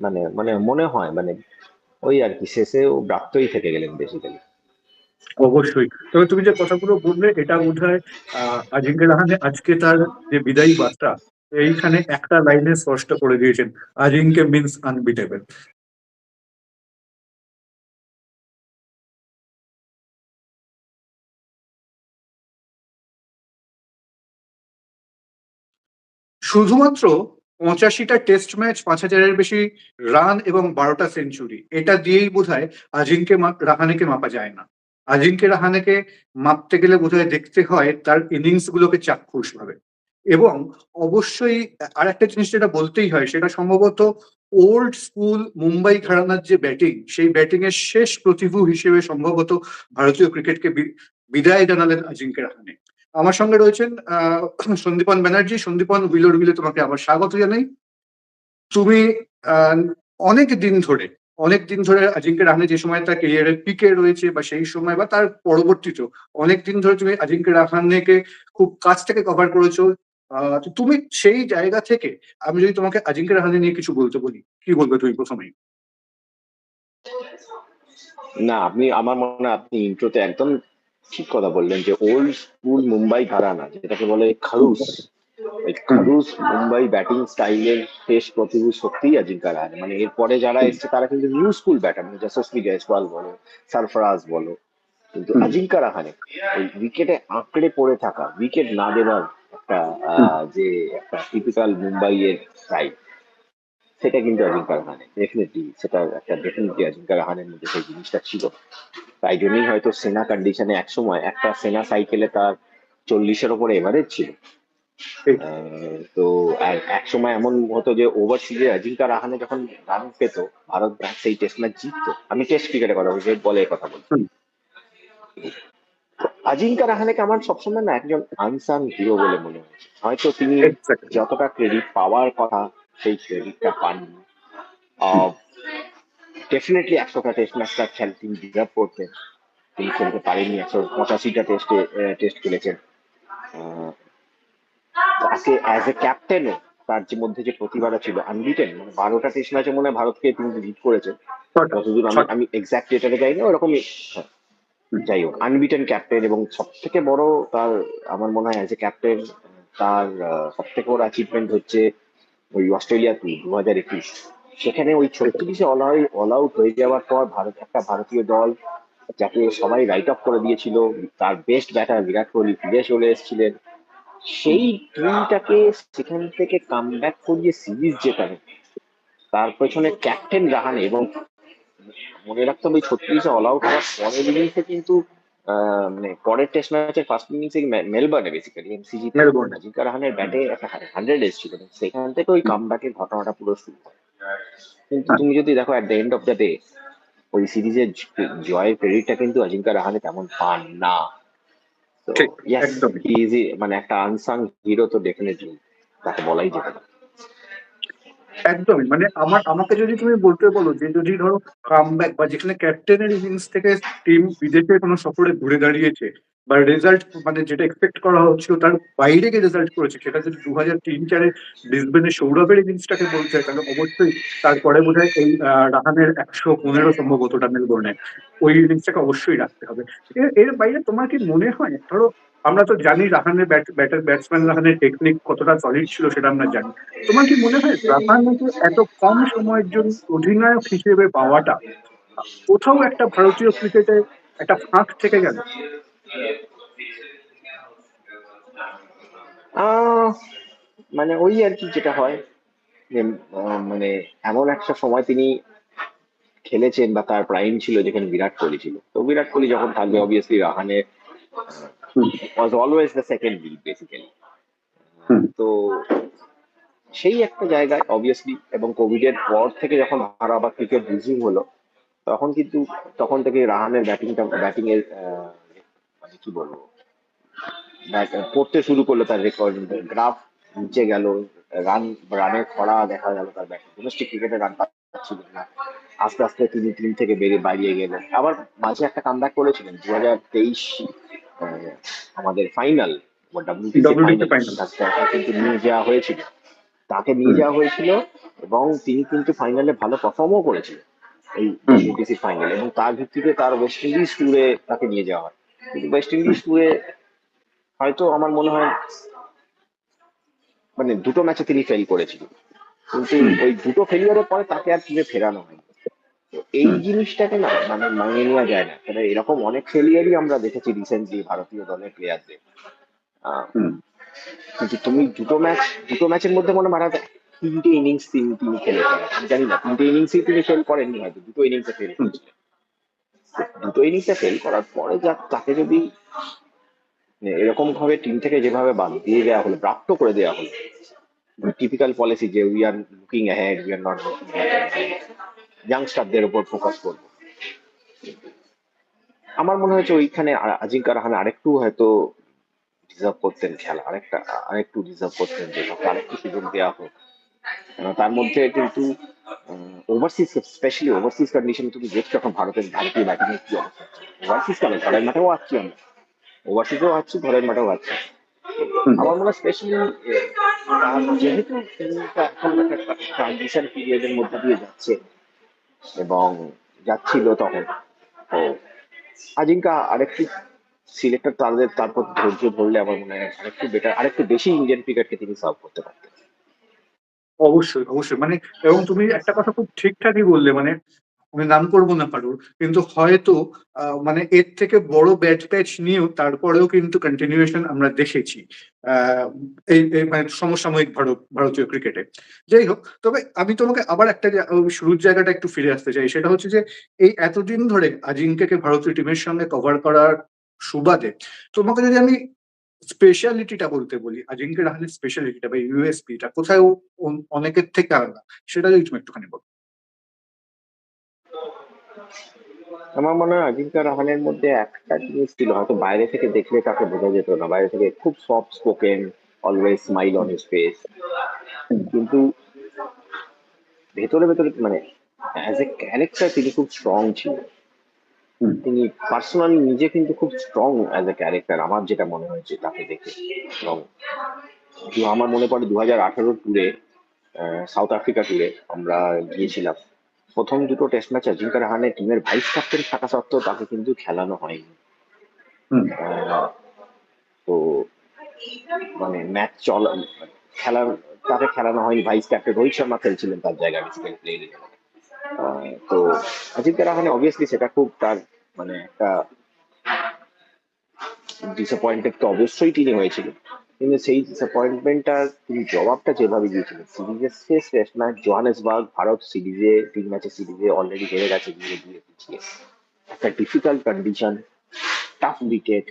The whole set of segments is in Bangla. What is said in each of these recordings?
মানে মানে মনে হয় মানে ওই আর কি, শেষেও ব্রাত্যই থেকে গেলেন বেসিক্যালি। অবশ্যই। তবে তুমি যে কথাগুলো বললে এটা বোধহয় আজিঙ্কে রাহানে আজকে তার যে বিদায়ী বার্তা এইখানে একটা লাইনে স্পষ্ট করে দিয়েছেন, আজিঙ্কে মিন্স আনবিটেবল। শুধুমাত্র 85টা টেস্ট ম্যাচ, 5,000-এর বেশি রান এবং 12টা সেঞ্চুরি, এটা দিয়েই বোধহয় রাহানেকে মাপা যায় না। আজিঙ্কে রাহানেকে মাপতে গেলে বোধহয় দেখতে হয় তার ইনিংস গুলোকে চাক্ষুষ ভাবে। এবং অবশ্যই আর একটা জিনিস যেটা বলতেই হয় সেটা সম্ভবত ওল্ড স্কুল মুম্বাই ঘরানার যে ব্যাটিং, সেই ব্যাটিং এর শেষ প্রতিভু হিসেবে সম্ভবত ভারতীয় ক্রিকেটকে বিদায় জানালেন আজিঙ্কে রাহানে। আমার সঙ্গে রয়েছেন সন্দীপন ব্যানার্জি। সন্দীপন, হুইলোর বিলে তোমাকে আবার স্বাগত জানাই। তুমি আহ, অনেক দিন ধরে আজিঙ্কে রাহানে যে সময় তার ক্যারিয়ারের পিকে রয়েছে বা সেই সময় বা তার পরবর্তীতেও অনেক দিন ধরে তুমি আজিঙ্কে রাহানেকে খুব কাছ থেকে কভার করেছো। তো তুমি সেই জায়গা থেকে আমি যদি তোমাকে আজিঙ্কে রাহানে নিয়ে কিছু বলতে বলি, কি বলবে তুমি প্রথমেই? না, আপনি আমার মনে হয় আপনি ইন্ট্রোতে একদম ঠিক কথা বললেন যে ওল্ড স্কুল মুম্বাই ঘরানা যেটাকে বলে খারুস, ওই হুম। খারুস মুম্বাই ব্যাটিং স্টাইলের শেষ প্রতিভূ সত্যিই আজিঙ্কা রাহানে। মানে এরপরে যারা হুম। এসছে তারা কিন্তু নিউ স্কুল ব্যাটার, মানে যশস্বী জয়সওয়াল বলো, সরফরাজ বলো, কিন্তু হুম। আজিঙ্কা রাহানে ওই উইকেটে আঁকড়ে পড়ে থাকা, উইকেট না দেবার একটা হুম। যে একটা টিপিক্যাল মুম্বাইয়ের স্টাইল, সেটা কিন্তু আজিঙ্কা রাহানে ডেফিনেটলি, সেটা একটা ডেফিনেটলি আজিঙ্কা রাহানের মধ্যে সেই জিনিসটা ছিল। তাই জন্যই হয়তো সেনা কন্ডিশনে একসময় একটা সেনা সাইকেলে তার 40-এর ওপরে এভারেজ ছিল। ঠিক। তো এক সময় এমন হতো যে ওভারসিজে অজিঙ্কা রাহানে যখন রান পেত, ভারত সেই টেস্ট ম্যাচ জিততো। আমি টেস্ট ক্রিকেটের কথা বলছি, বলের কথা বলছি। হুম। আজিঙ্কা রাহানেকে আমার সবসময় না একজন আনসাং হিরো বলে মনে হয়েছে। হয়তো তিনি এক্স্যাক্টলি। যতটা ক্রেডিট পাওয়ার কথা সেই ক্রেডিটটা পাননি। ডেফিনেটলি 100টা টেস্ট ম্যাচ তার খেল তিনি ডিজার্ভ করতেন, তিনি খেলতে পারেননি। 185টা টেস্ট খেলেছেন। আহ, তাকে অ্যাজ এ ক্যাপ্টেনও তার যে মধ্যে যে প্রতিভাটা ছিল আনবিটেন, মানে 12টা টেস্ট ম্যাচে মনে হয় ভারতকে তিনি লিড করেছেন ছটা। যতদূর আমি ছটা। আমি এক্সাক্ট ডেটাতে যাই না ওরকমই। হ্যাঁ, হুম। যাই হোক, আনবিটেন ক্যাপ্টেন, এবং সব থেকে বড় তার আমার মনে হয় অ্যাজ এ ক্যাপ্টেন তার সব থেকে বড় অ্যাচিভমেন্ট হচ্ছে ওই অস্ট্রেলিয়া 2021, সেখানে ওই ঠিক। 36-এ অল আউট হয়ে যাওয়ার পর একটা ভারতীয় দল যাকে সবাই রাইট অফ করে দিয়েছিল, তার বেস্ট ব্যাটার বিরাট কোহলি ফিরে চলে এসেছিলেন, হুম। সেই টিমটাকে সেখান থেকে কামব্যাক করিয়ে সিরিজ জেতানো, তার পেছনে ক্যাপ্টেন রাহানে। এবং মনে রাখতে হবে 36-এ অল আউট হওয়ার পরের ইনিংসে কিন্তু মানে পরের টেস্ট ম্যাচের ফার্স্ট ইনিংসে মেলবার্নে বেসিক্যালি এমসিজিতে মেলবোর্নে। আজিঙ্কা রাহানের ব্যাটে একটা 100 এসেছিল, সেখান থেকে ওই কামব্যাকের ঘটনাটা পুরো শুরু হয়। কিন্তু হ্যাঁ। তুমি যদি দেখো at the end of the day, ওই সিরিজের জয়ের ক্রেডিটটা কিন্তু আজিঙ্কা রাহানে তেমন পান না। তো ঠিক। ইয়াস, একদমই। হি ইজ মানে একটা আনসাং হিরো তো ডেফিনেটলি তাকে বলাই যেতে পারে। একদমই, মানে আমাকে যদি তুমি বলতে বলো যে যদি ধরো কামব্যাক বা যেখানে ক্যাপ্টেনের ইনিংস থেকে টিম বিদেশে কোনো সফরে ঘুরে দাঁড়িয়েছে বা রেজাল্ট মানে যেটা এক্সপেক্ট করা হচ্ছিল তার বাইরে গিয়ে রেজাল্ট করেছে, সেটা যদি 2003-4 ব্রিসবেনে সৌরভের ইনিংসটাকে বলতে হয় তাহলে অবশ্যই তারপরে বোধ হয় এই রাহানের 115 সম্ভবতটা মেলবোর্নে, ওই ইনিংসটাকে অবশ্যই রাখতে হবে। এর বাইরে তোমার কি মনে হয়, ধরো আমরা তো জানি রাহানের ব্যাটসম্যান রাহানের টেকনিক কতটা সলিড ছিল সেটা আমরা জানি, তোমার কি মনে হয় রাহানেকে এত কম সময়ের জন্য অধিনায়ক হিসেবে পাওয়াটা কোথাও একটা ভারতীয় ক্রিকেটে একটা ফাঁক থেকে গেল? আহ মানে ওই আর কি যেটা হয় যে মানে এমন একটা সময় তিনি খেলেছেন বা তার প্রাইম ছিল যেখানে বিরাট কোহলি ছিল। তো বিরাট কোহলি যখন থাকবে obviously Rahane hmm. Was always the second lead basically. Hmm. তো সেই একটা জায়গায় অবভিয়াসলি, এবং কোভিড এর পর থেকে যখন আরো আবার ক্রিকেট রিজিউম হলো, তখন কিন্তু তখন থেকে রাহানের ব্যাটিং এর মানে কি বলবো, পড়তে শুরু করলো, তার রেকর্ড গ্রাফ নিচে গেল, রান রানের খরা দেখা গেল তার ব্যাটিং, ডোমেস্টিক ক্রিকেটে রান পাচ্ছিলেন না। আস্তে আস্তে তিনি টিম থেকে বাইরিয়ে গেলেন, আবার মাঝে একটা কামব্যাক করেছিলেন 2023 আমাদের final, WTC WTC final, final. কিন্তু নিয়ে যাওয়া হয়েছিল। তাকে নিয়ে যাওয়া হয়েছিল এবং তিনি কিন্তু ফাইনালে ভালো পারফর্মও করেছিলেন এই হুম, WTC ফাইনালে, এবং তার ভিত্তিতে তার ওয়েস্ট ইন্ডিজ ট্যুরে তাকে নিয়ে যাওয়া হয়। কিন্তু ওয়েস্ট ইন্ডিজ হুম, ট্যুরে হয়তো আমার মনে হয় মানে দুটো ম্যাচে তিনি ফেল করেছিলেন, কিন্তু হুম, ওই দুটো ফেলিয়ারের পরে তাকে আর টিমে ফেরানো হয়নি। তো এই হুম, জিনিসটাকে না মানে মানিয়ে নেওয়া যায় না, কারণ এরকম অনেক ফেলিয়ারই আমরা দেখেছি রিসেন্টলি ভারতীয় দলের প্লেয়ারদের। হুম, কিন্তু তুমি দুটো ম্যাচের মধ্যে মনে মারা যায় তিনটে ইনিংস তিনি খেলেছেন, আমি জানি না তিনটে ইনিংসই তিনি ফেল করেননি, হয়তো দুটো ইনিংসে ফেল হুম, করেছিলেন। দুটো ইনিংসে ফেল করার পরে তাকে যদি এরকম ভাবে টিম থেকে যেভাবে বাদ দিয়ে দেওয়া হলো, প্রাপ্ত করে দেওয়া হলো, টিপিক্যাল পলিসি যে we are looking ahead, we are not looking ইয়াংস্টারদের উপর ফোকাস করবো, আমার মনে হয়েছে ওইখানে আজিঙ্কা রাহানে আরেকটু হয়তো ডিজার্ভ করতেন খেলা, আরেকটু ডিজার্ভ করতেন যে তাকে আরেকটু সুযোগ দেওয়া হোক। তার মধ্যে কিন্তু ওভারসিজ, স্পেশালি ওভারসিজ কন্ডিশন তুমি দেখছো এখন ভারতীয় ব্যাটিং এর কি অবস্থা। ওভারসিজ কেন, ঘরের মাঠেও আসছি আমরা, ওভারসিজেও আসছি, ঘরের মাঠেও আসছি। হুম। আমার মনে হয় স্পেশালি যেহেতু টিমটা এখন একটা ট্রানজিশন পিরিয়ডের মধ্যে দিয়ে যাচ্ছে এবং যাচ্ছিল তখন, তো আজিঙ্কা আরেকটু সিলেক্টর তারপর ধৈর্য ধরলে আমার মনে হয় আরেকটু বেটার, আরেকটু বেশি ইন্ডিয়ান ক্রিকেটকে তিনি সার্ভ করতে পারতেন। অবশ্যই, অবশ্যই। মানে এবং তুমি একটা কথা খুব ঠিকঠাকই বললে, মানে আমি নাম করব না কারোর, কিন্তু হয়তো মানে এর থেকে বড় ব্যাট প্যাচ নিয়েও তারপরেও কিন্তু কন্টিনিউয়েশন আমরা দেখেছি আহ, এই মানে সমসাময়িক ভারতীয় ক্রিকেটে। যাই হোক, তবে আমি তোমাকে আবার একটা ওই শুরুর জায়গাটা একটু ফিরে আসতে চাই। সেটা হচ্ছে যে এই এতদিন ধরে আজিঙ্কাকে ভারতীয় টিমের সঙ্গে কভার করার সুবাদে তোমাকে যদি আমি স্পেশালিটিটা বলতে বলি, আজিঙ্কা রাহানের স্পেশালিটিটা বা ইউএসপিটা কোথায় ও অনেকের থেকে আলাদা, সেটা যদি তুমি একটুখানি বলো। আমার মনে হয় আজিঙ্কা রাহানের মধ্যে একটা জিনিস ছিল, হয়তো বাইরে থেকে দেখলে তাকে বোঝা যেত না, বাইরে থেকে খুব soft spoken, always smile on his face, hmm, কিন্তু ভেতরে ভেতরে মানে অ্যাজ এ ক্যারেক্টার তিনি খুব স্ট্রং ছিলেন। হুম, তিনি পার্সোনালি নিজে কিন্তু খুব স্ট্রং অ্যাজ এ ক্যারেক্টার, আমার যেটা মনে হয়েছে তাকে দেখে। এবং আমার মনে পড়ে 2018 ট্যুরে, সাউথ আফ্রিকা ট্যুরে আমরা গিয়েছিলাম, প্রথম দুটো টেস্ট ম্যাচ অজিঙ্কা রাহানে টিমের ভাইস ক্যাপ্টেন থাকা সত্ত্বেও তাকে কিন্তু খেলানো হয়নি। হুম, আহ, তো মানে ম্যাচ চলা খেলার তাকে খেলানো হয়নি, ভাইস ক্যাপ্টেন রোহিত শর্মা খেলছিলেন তার জায়গায় বেসিক্যালি প্লে। তো অজিঙ্কা রাহানে অবভিয়াসলি সেটা খুব তার মানে একটা ডিসঅ্যাপয়েন্টেড তো অবশ্যই তিনি হয়েছিলেন, কিন্তু সেই ডিসঅ্যাপয়েন্টমেন্টটার তিনি জবাবটা যেভাবে দিয়েছিলেন, সিরিজের শেষ টেস্ট ম্যাচ জোহানেসবার্গ, ভারত সিরিজে 3 ম্যাচের সিরিজে অলরেডি হেরে গেছে গিয়ে গিয়ে পিছিয়ে, একটা ডিফিকাল্ট কন্ডিশন, টাফ উইকেট,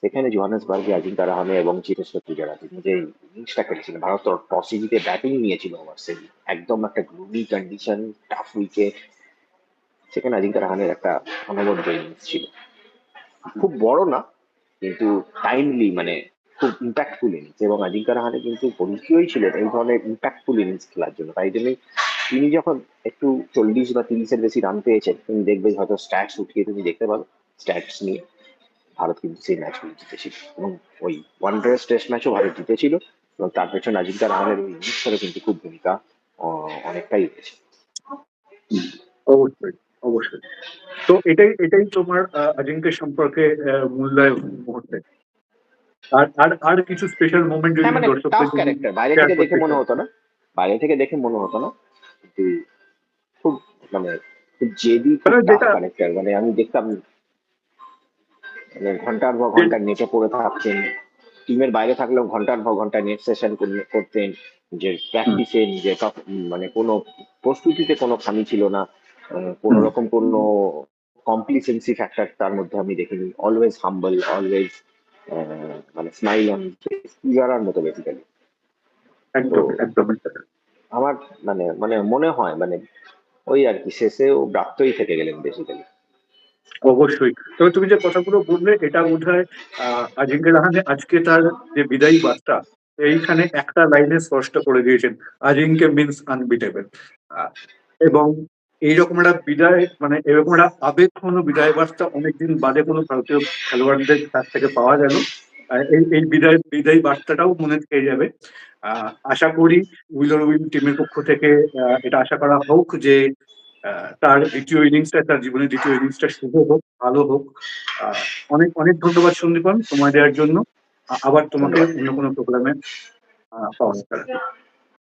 সেখানে জোহানেসবার্গে আজিঙ্কা রাহানে এবং চিরেশ্বর পূজারা তিনি যে ইনিংসটা খেলেছিলেন, ভারত টসে জিতে ব্যাটিং নিয়েছিল ওভার, একদম একটা গ্লুমি কন্ডিশন, টাফ উইকেট, সেখানে আজিঙ্কা রাহানের একটা অনবদ্য ইনিংস ছিল। খুব বড় না, কিন্তু টাইমলি মানে খুব ইম্প্যাক্টফুল ইনিংস, এবং আজিঙ্কা রাহানে কিন্তু পরিচিতই ছিলেন এই ধরনের ইম্প্যাক্টফুল ইনিংস খেলার জন্য। তাই জন্যই তিনি যখন একটু 40 বা 30-এর বেশি রান পেয়েছেন, তুমি দেখবে হয়তো স্ট্যাটস উঠিয়ে তুমি দেখতে পারো, স্ট্যাটস নিয়ে ভারত কিন্তু সেই ম্যাচগুলো জিতেছিল, এবং ওই ওয়ান ডে টেস্ট ম্যাচও ভারত জিতেছিল, এবং তার পেছনে আজিঙ্কা রাহানের ওই ইনিংসটারও কিন্তু খুব ভূমিকা অনেকটাই রয়েছে। হুম। অবশ্যই, অবশ্যই। তো এটাই তোমার আজিঙ্কের সম্পর্কে মূল্যায়ন মুহূর্তে। আর আর আর কিছু স্পেশাল মোমেন্ট যদি হ্যাঁ তুমি মানে টাফ দর্শকদের জন্য ক্যারেক্টার, বাইরে শেয়ার থেকে দেখে করতে মনে চাও। হতো না, বাইরে থেকে দেখে মনে হতো না, কিন্তু খুব মানে খুব জেদি, খুব মানে টাফ যেটা ক্যারেক্টার, মানে আমি দেখতাম মানে ঘন্টার পর যে ঘন্টা নেটে পড়ে থাকছেন, টিমের বাইরে থাকলেও ঘন্টার পর ঘন্টা নেট সেশন করতেন, যে হুম, প্র্যাকটিসে নিজের মানে কোনো প্রস্তুতিতে কোনো খামি ছিল না, কোনো হুম, রকম কোনো কমপ্লিসেন্সি ফ্যাক্টর তার মধ্যে আমি দেখিনি, অলওয়েজ হাম্বল, অলওয়েজ মানে স্মাইল অন ফেস, ইয়ারার মতো বেসিক্যালি। তো একদম একদম। আমার মানে মানে মনে হয় মানে ওই আর কি শেষেও ব্রাত্যই থেকে গেলেন বেসিক্যালি। অবশ্যই। তবে তুমি যে কথাগুলো বললে এটা বোধহয় আজিঙ্কে রাহানে আজকে তার যে বিদায়ী বার্তা, এইখানে একটা লাইনে স্পষ্ট করে দিয়েছেন, আজিঙ্কে মিন্স আনবিটেবল। এবং এইরকম একটা বিদায়, মানে এরকম একটা আবেগঘন বিদায় বার্তা অনেকদিন বাদে কোনো ভারতীয় খেলোয়াড়দের কাছ থেকে পাওয়া গেল। এই বিদায় বার্তাটাও মনে থেকে যাবে। আশা করি উইলার উইল টিমের পক্ষ থেকে এটা আশা করা হোক যে তার তার জীবনের দ্বিতীয় ইনিংসটা শুভ হোক, ভালো হোক। আহ, অনেক অনেক ধন্যবাদ সন্দীপন সময় দেওয়ার জন্য। আবার তোমাকে ধন্যবাদ। অন্য কোনো প্রোগ্রামে পাওয়া যাবে।